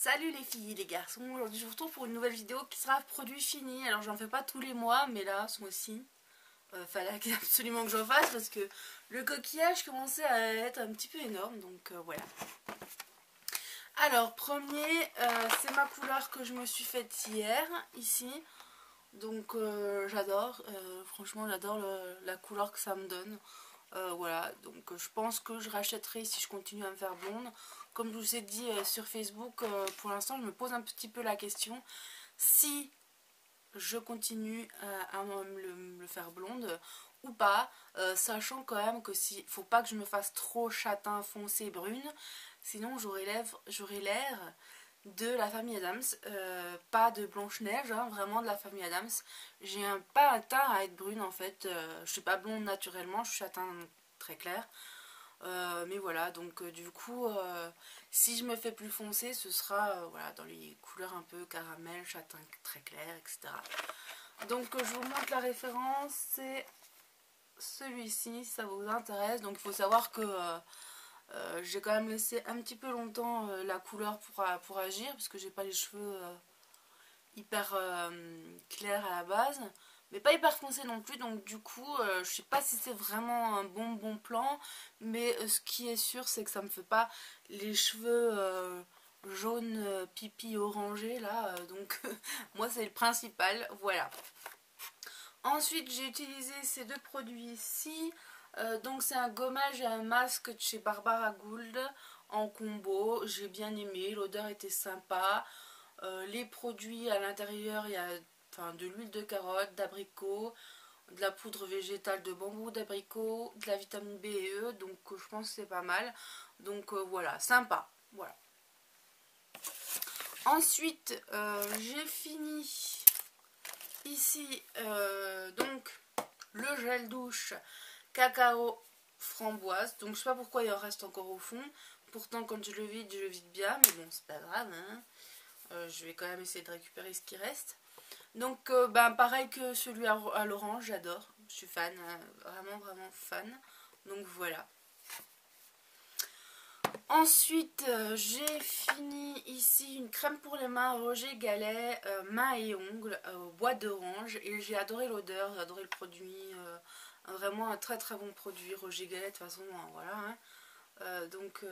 Salut les filles et les garçons, aujourd'hui je vous retrouve pour une nouvelle vidéo qui sera produit fini. Alors j'en fais pas tous les mois mais là ce mois-ci fallait absolument que j'en fasse parce que le coquillage commençait à être un petit peu énorme, donc voilà. Alors premier c'est ma couleur que je me suis faite hier ici, donc j'adore, franchement j'adore la couleur que ça me donne. Voilà, donc je pense que je rachèterai si je continue à me faire blonde. Comme je vous ai dit sur Facebook, pour l'instant je me pose un petit peu la question si je continue à me le faire blonde ou pas, sachant quand même que faut pas que je me fasse trop châtain foncé brune, sinon j'aurai l'air de la famille Adams, pas de Blanche-Neige, hein, vraiment de la famille Adams. J'ai pas un teint à être brune en fait, je suis pas blonde naturellement, je suis châtain très clair. Mais voilà, donc du coup, si je me fais plus foncé, ce sera voilà, dans les couleurs un peu caramel, châtain très clair, etc. Donc je vous montre la référence, c'est celui-ci, si ça vous intéresse. Donc il faut savoir que j'ai quand même laissé un petit peu longtemps la couleur pour agir, parce que j'ai pas les cheveux hyper clairs à la base, mais pas hyper foncé non plus, donc du coup je sais pas si c'est vraiment un bon plan, mais ce qui est sûr c'est que ça me fait pas les cheveux jaunes pipi orangé là, donc moi c'est le principal, voilà. Ensuite j'ai utilisé ces deux produits ici, donc c'est un gommage et un masque de chez Barbara Gould en combo, j'ai bien aimé, l'odeur était sympa. Les produits à l'intérieur, il y a de l'huile de carotte, d'abricot, de la poudre végétale de bambou, d'abricot, de la vitamine B et E, donc je pense que c'est pas mal. Donc voilà, sympa, voilà. Ensuite, j'ai fini ici donc le gel douche cacao framboise. Donc je sais pas pourquoi il en reste encore au fond. Pourtant quand je le vide bien, mais bon c'est pas grave, hein. Je vais quand même essayer de récupérer ce qui reste. Donc pareil que celui à l'orange, j'adore. Je suis fan, vraiment fan. Donc voilà. Ensuite, j'ai fini ici une crème pour les mains Roger Gallet, mains et ongles, au bois d'orange. Et j'ai adoré l'odeur, j'ai adoré le produit. Vraiment un très bon produit. Roger Gallet, de toute façon, voilà. Hein. Donc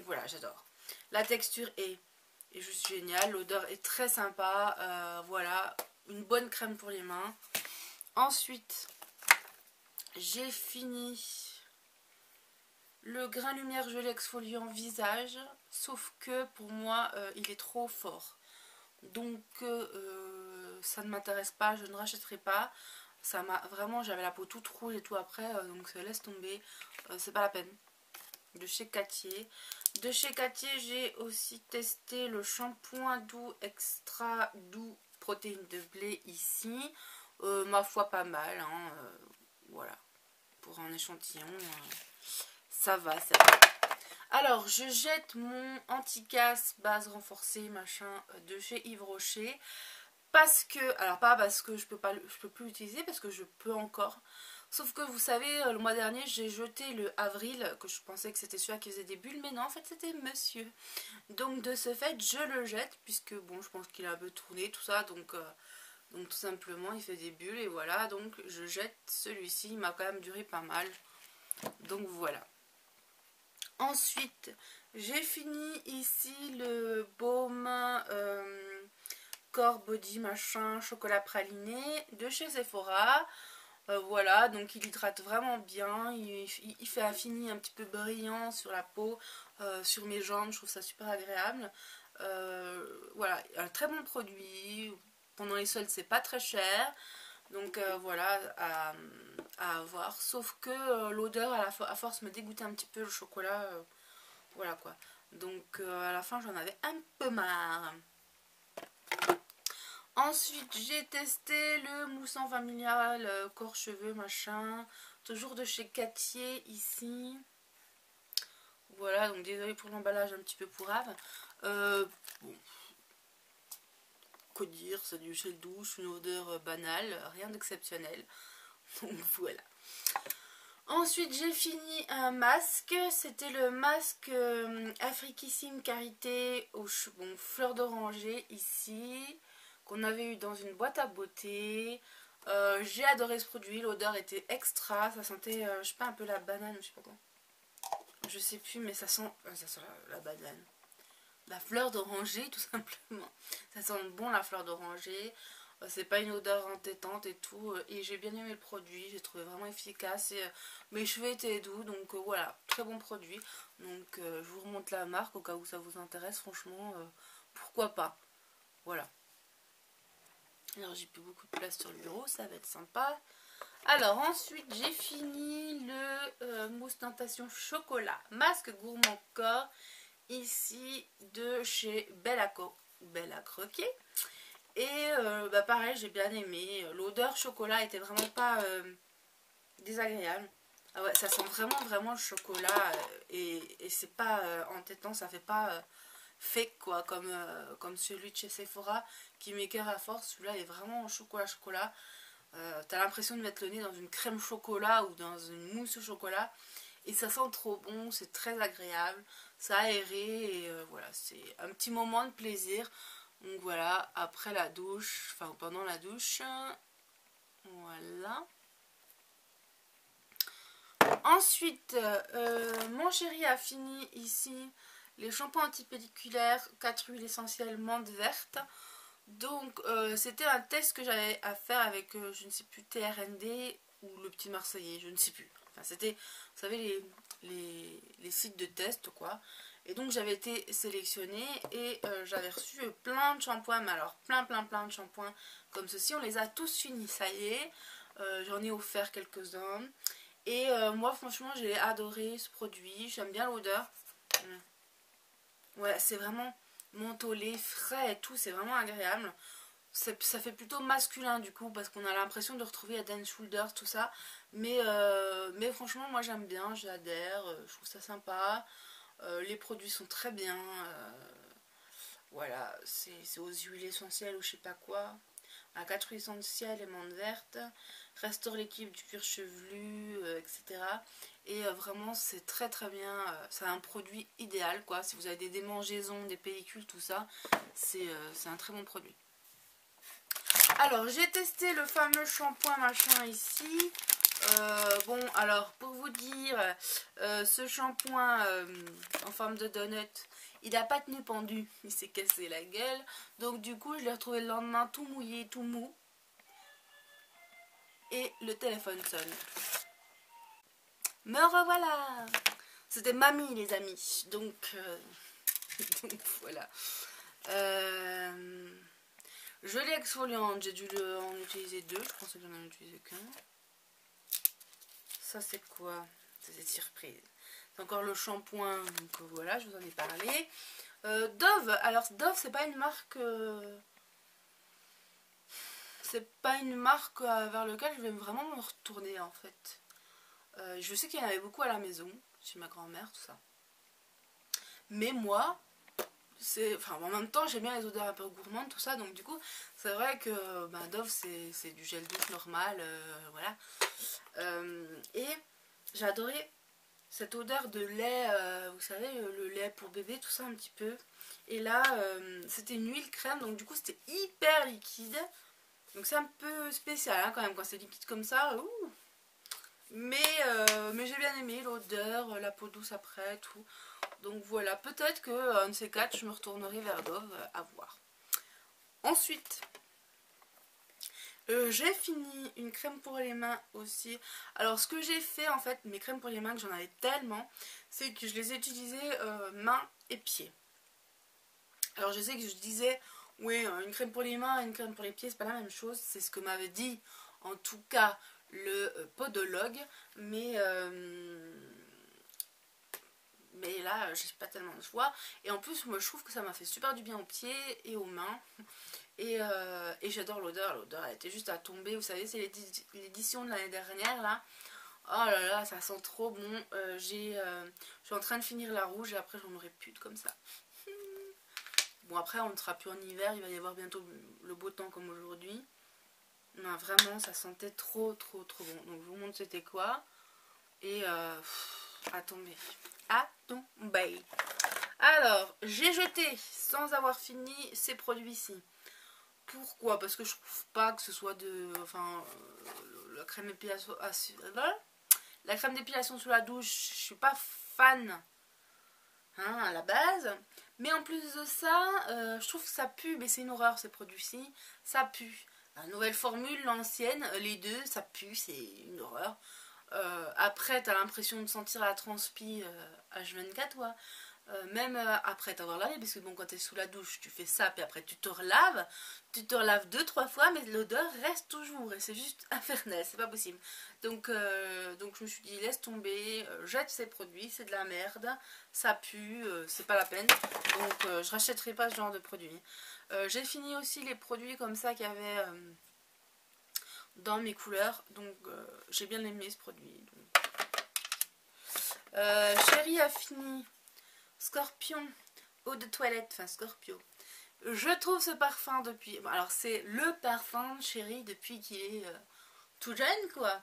voilà, j'adore. La texture est juste géniale, l'odeur est très sympa, voilà, une bonne crème pour les mains. Ensuite, j'ai fini le grain lumière gelé exfoliant visage, sauf que pour moi, il est trop fort. Donc, ça ne m'intéresse pas, je ne rachèterai pas. Ça m'a vraiment, j'avais la peau toute rouge et tout après, donc laisse tomber, c'est pas la peine. De chez Cattier. De chez Cattier, j'ai aussi testé le shampoing doux extra doux protéines de blé ici. Ma foi, pas mal. Hein, voilà. Pour un échantillon, ça va. Alors, je jette mon anti-casse base renforcée machin de chez Yves Rocher. Parce que, alors pas parce que je peux plus l'utiliser, parce que je peux encore. Sauf que vous savez, le mois dernier, j'ai jeté le Avril, que je pensais que c'était celui qui faisait des bulles, mais non, en fait, c'était Monsieur. Donc, de ce fait, je le jette, puisque, bon, je pense qu'il a un peu tourné, tout ça, donc tout simplement, il fait des bulles, et voilà, donc je jette celui-ci, il m'a quand même duré pas mal. Donc, voilà. Ensuite, j'ai fini ici le baume Corps Body machin chocolat praliné de chez Sephora. Voilà, donc il hydrate vraiment bien, il fait un fini un petit peu brillant sur la peau, sur mes jambes, je trouve ça super agréable. Voilà, un très bon produit, pendant les soldes c'est pas très cher, donc voilà, à avoir. Sauf que l'odeur à force me dégoûtait un petit peu le chocolat, voilà quoi. Donc à la fin j'en avais un peu marre. Ensuite, j'ai testé le moussant familial corps cheveux machin, toujours de chez Cattier ici. Voilà, donc désolé pour l'emballage un petit peu pourrave. Bon, que dire, c'est du gel douche, une odeur banale, rien d'exceptionnel. Donc voilà. Ensuite j'ai fini un masque, c'était le masque Afriquissime Karité aux fleurs d'oranger ici, qu'on avait eu dans une boîte à beauté. J'ai adoré ce produit, l'odeur était extra, ça sentait, je sais pas, un peu la banane, je sais pas quoi. Je sais plus, mais ça sent la banane. La fleur d'oranger tout simplement. Ça sent bon la fleur d'oranger. C'est pas une odeur entêtante et tout. Et j'ai bien aimé le produit. J'ai trouvé vraiment efficace. Et mes cheveux étaient doux. Donc voilà, très bon produit. Donc je vous remonte la marque au cas où ça vous intéresse. Franchement, pourquoi pas. Voilà. Alors j'ai plus beaucoup de place sur le bureau. Ça va être sympa. Alors ensuite j'ai fini le mousse tentation chocolat. Masque gourmand corps. Ici de chez Bella Croquet. Et pareil, j'ai bien aimé. L'odeur chocolat était vraiment pas désagréable. Ah ouais, ça sent vraiment le chocolat et c'est pas entêtant, ça fait pas fake quoi, comme celui de chez Sephora qui m'écoeure à force. Celui-là est vraiment chocolat. T'as l'impression de mettre le nez dans une crème chocolat ou dans une mousse au chocolat. Et ça sent trop bon, c'est très agréable, ça aéré et voilà, c'est un petit moment de plaisir. Donc voilà, après la douche, enfin pendant la douche, voilà. Ensuite, mon chéri a fini ici les shampoings antipelliculaires, 4 huiles essentielles menthe verte. Donc c'était un test que j'avais à faire avec, je ne sais plus, TRND ou le petit Marseillais, je ne sais plus. Enfin c'était, vous savez, les sites de test quoi. Et donc j'avais été sélectionnée et j'avais reçu plein de shampoings, mais alors plein de shampoings comme ceci. On les a tous finis, ça y est. J'en ai offert quelques-uns. Et moi franchement j'ai adoré ce produit, j'aime bien l'odeur. Ouais, c'est vraiment mentholé, frais et tout, c'est vraiment agréable. Ça fait plutôt masculin du coup parce qu'on a l'impression de retrouver Head and Shoulders tout ça. Mais franchement moi j'aime bien, j'adhère, je trouve ça sympa. Les produits sont très bien. Voilà, c'est aux huiles essentielles ou je sais pas quoi. À 4 huiles essentielles et menthe verte. Restaure l'équilibre du cuir chevelu, etc. Et vraiment c'est très bien. C'est un produit idéal quoi. Si vous avez des démangeaisons, des pellicules, tout ça, c'est un très bon produit. Alors j'ai testé le fameux shampoing machin ici. Bon alors pour vous dire, ce shampoing en forme de donut, il n'a pas tenu pendu, il s'est cassé la gueule. Donc du coup je l'ai retrouvé le lendemain tout mouillé, tout mou. Et le téléphone sonne. Me revoilà. C'était mamie les amis. Donc voilà. Gelée exfoliante, j'ai dû en utiliser 2, je pensais que j'en ai utilisé qu'un. Ça c'est quoi? C'est cette surprise. C'est encore le shampoing, donc voilà, je vous en ai parlé. Dove, alors Dove c'est pas une marque... c'est pas une marque vers laquelle je vais vraiment me retourner en fait. Je sais qu'il y en avait beaucoup à la maison, chez ma grand-mère, tout ça. Mais moi... Enfin, en même temps j'aime bien les odeurs un peu gourmandes tout ça, donc du coup c'est vrai que Dove c'est du gel douche normal, voilà. Et j'ai adoré cette odeur de lait, vous savez le lait pour bébé, tout ça un petit peu. Et là c'était une huile crème, donc du coup c'était hyper liquide, donc c'est un peu spécial hein, quand même quand c'est liquide comme ça. Mais j'ai bien aimé l'odeur, la peau douce après, tout. Donc voilà, peut-être que un de ces quatre, je me retournerai vers Dove, à voir. Ensuite, j'ai fini une crème pour les mains aussi. Alors ce que j'ai fait en fait, mes crèmes pour les mains, que j'en avais tellement, c'est que je les ai utilisées mains et pieds. Alors je sais que je disais, oui, une crème pour les mains et une crème pour les pieds, c'est pas la même chose. C'est ce que m'avait dit en tout cas le podologue, mais là j'ai pas tellement de choix. Et en plus moi je trouve que ça m'a fait super du bien aux pieds et aux mains. Et j'adore l'odeur elle était juste à tomber. Vous savez c'est l'édition de l'année dernière là. Oh là là ça sent trop bon. Je suis en train de finir la rouge et après j'en aurai plus de comme ça. Bon après on ne sera plus en hiver, il va y avoir bientôt le beau temps comme aujourd'hui. Non vraiment ça sentait trop bon. Donc je vous montre c'était quoi. Et à tomber. À tomber. Alors, j'ai jeté sans avoir fini ces produits-ci. Pourquoi? Parce que je trouve pas que ce soit de... Enfin, la crème d'épilation... La crème d'épilation sous la douche, je suis pas fan, hein, à la base. Mais en plus de ça, je trouve que ça pue. Mais c'est une horreur, ces produits-ci. Ça pue. La nouvelle formule, l'ancienne, les deux, ça pue. C'est une horreur. Après, t'as l'impression de sentir la transpi H24, quoi. Même après t'avoir lavé, parce que bon, quand t'es sous la douche, tu fais ça, puis après tu te relaves 2-3 fois, mais l'odeur reste toujours, et c'est juste infernal, c'est pas possible. Donc je me suis dit, laisse tomber, jette ces produits, c'est de la merde, ça pue, c'est pas la peine. Donc je rachèterai pas ce genre de produits. J'ai fini aussi les produits comme ça qu'il y avait dans mes couleurs, donc j'ai bien aimé ce produit. Chérie a fini Scorpion eau de toilette, enfin Scorpio. Je trouve ce parfum depuis... Alors c'est le parfum de Chérie depuis qu'il est tout jeune, quoi.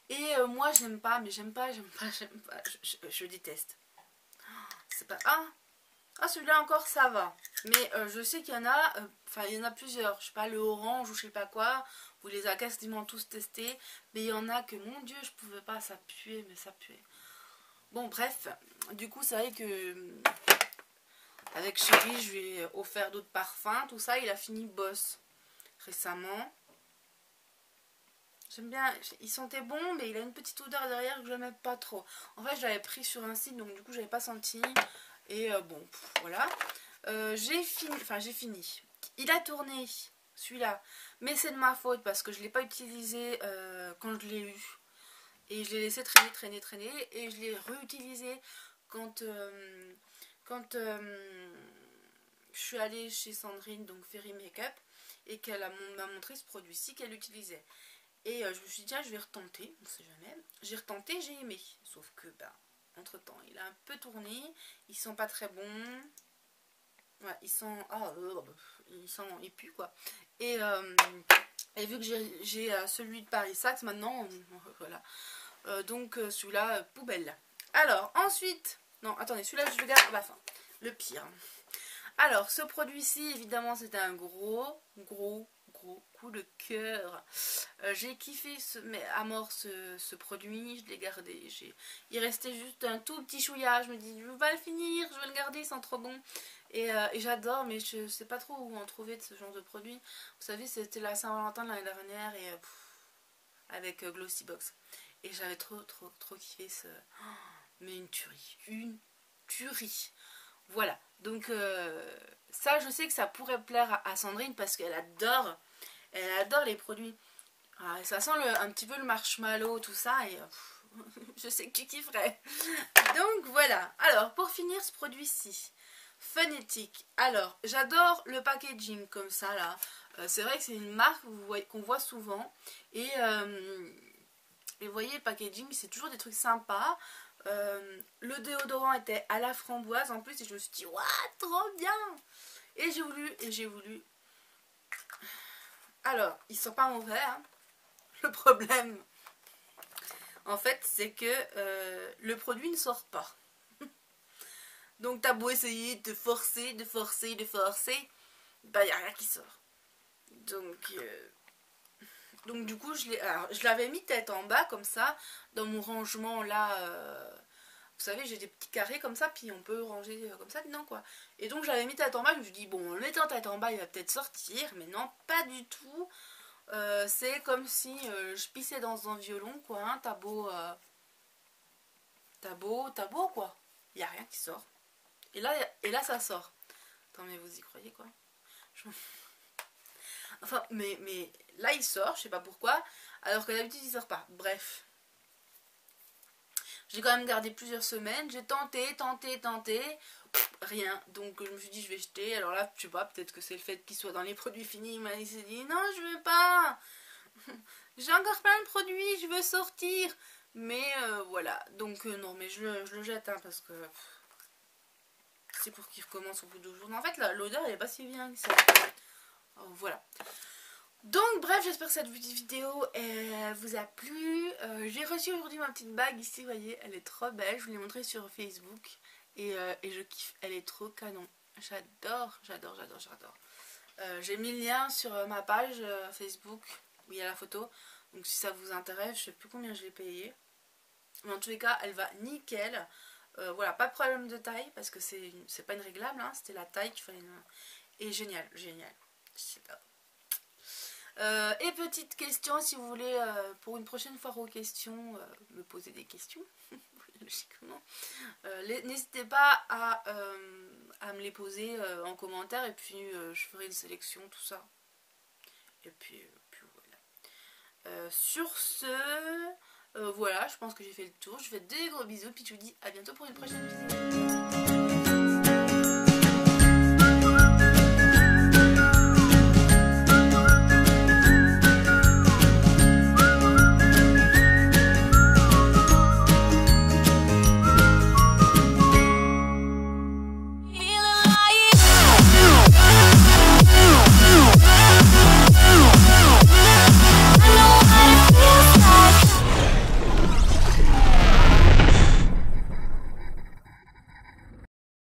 Et moi j'aime pas, mais j'aime pas. Je déteste. C'est pas... Ah, celui-là encore ça va. Mais je sais qu'il y en a... Enfin il y en a plusieurs. Je sais pas, le orange ou je sais pas quoi. Vous les avez quasiment tous testés. Mais il y en a que, mon Dieu, je pouvais pas. Ça puait, mais ça puait. Bon bref. Du coup c'est vrai que... Avec Chérie, je lui ai offert d'autres parfums, tout ça. Il a fini Boss récemment. J'aime bien, il sentait bon, mais il a une petite odeur derrière que je n'aime pas trop. En fait, je l'avais pris sur un site, donc du coup, je n'avais pas senti. Et bon, voilà. J'ai fini. Il a tourné, celui-là. Mais c'est de ma faute, parce que je ne l'ai pas utilisé quand je l'ai eu. Et je l'ai laissé traîner. Et je l'ai réutilisé quand... je suis allée chez Sandrine, donc Fairy Makeup, et qu'elle m'a montré ce produit-ci qu'elle utilisait. Et je me suis dit, tiens, je vais retenter, on sait jamais. J'ai retenté, j'ai aimé. Sauf que, entre temps, il a un peu tourné, il sent pas très bon. Ouais, il sent. Il pue, quoi. Et vu que j'ai celui de Paris Saxe maintenant, voilà. Donc celui-là, poubelle. Alors, ensuite. Non, attendez, celui-là, je le garde à la fin. Le pire. Alors, ce produit-ci, évidemment, c'était un gros coup de cœur. J'ai kiffé à mort ce produit, je l'ai gardé. Il restait juste un tout petit chouïa. Je me dis, je vais pas le finir, je vais le garder, c'est trop bon. Et j'adore, mais je sais pas trop où en trouver de ce genre de produit. Vous savez, c'était la Saint-Valentin l'année dernière et avec Glossybox. Et j'avais trop kiffé ce... mais une tuerie. Voilà, donc ça je sais que ça pourrait plaire à Sandrine parce qu'elle adore les produits. Ça sent un petit peu le marshmallow, tout ça, et je sais que tu kifferais. Donc voilà, alors pour finir ce produit-ci, Phonétique. Alors j'adore le packaging comme ça là. C'est vrai que c'est une marque qu'on voit souvent. Et vous voyez, le packaging c'est toujours des trucs sympas. Le déodorant était à la framboise en plus et je me suis dit waouh, trop bien. Et j'ai voulu. Alors il sent pas mauvais, hein. Le problème en fait c'est que le produit ne sort pas. Donc t'as beau essayer de forcer, bah y a rien qui sort. Donc du coup je l'avais mis tête en bas comme ça dans mon rangement là. Vous savez, j'ai des petits carrés comme ça, puis on peut ranger comme ça dedans, quoi. Et donc j'avais mis tête en bas, je me suis dit, bon, en le mettant tête en bas, il va peut-être sortir, mais non, pas du tout. C'est comme si je pissais dans un violon, quoi, hein. T'as beau, quoi. Il n'y a rien qui sort. Et là, ça sort. Attends, mais vous y croyez, quoi. Enfin, mais là, il sort, je sais pas pourquoi, alors que d'habitude, il sort pas. Bref. J'ai quand même gardé plusieurs semaines, j'ai tenté, rien. Donc je me suis dit je vais jeter. Alors là, je sais pas, peut-être que c'est le fait qu'il soit dans les produits finis. Il s'est dit non, je veux pas. J'ai encore plein de produits, je veux sortir. Mais voilà, donc non, mais je le jette, hein, parce que c'est pour qu'il recommence au bout de 2 jours. En fait, l'odeur elle est pas si bien que ça. Alors, voilà. Donc bref, j'espère que cette vidéo vous a plu. J'ai reçu aujourd'hui ma petite bague ici, vous voyez, elle est trop belle. Je vous l'ai montrée sur Facebook et je kiffe, elle est trop canon. J'adore, j'adore, j'adore, j'adore. J'ai mis le lien sur ma page Facebook où il y a la photo. Donc si ça vous intéresse, je sais plus combien je l'ai payé. Mais en tous les cas, elle va nickel. Voilà, pas de problème de taille parce que c'est pas une réglable, hein, c'était la taille qu'il fallait. Et génial, génial. Et petite question, si vous voulez, pour une prochaine foire aux questions, me poser des questions, logiquement, n'hésitez pas à me les poser en commentaire et puis je ferai une sélection, tout ça. Et puis voilà. Sur ce, voilà, je pense que j'ai fait le tour. Je vous fais des gros bisous, puis je vous dis à bientôt pour une prochaine vidéo.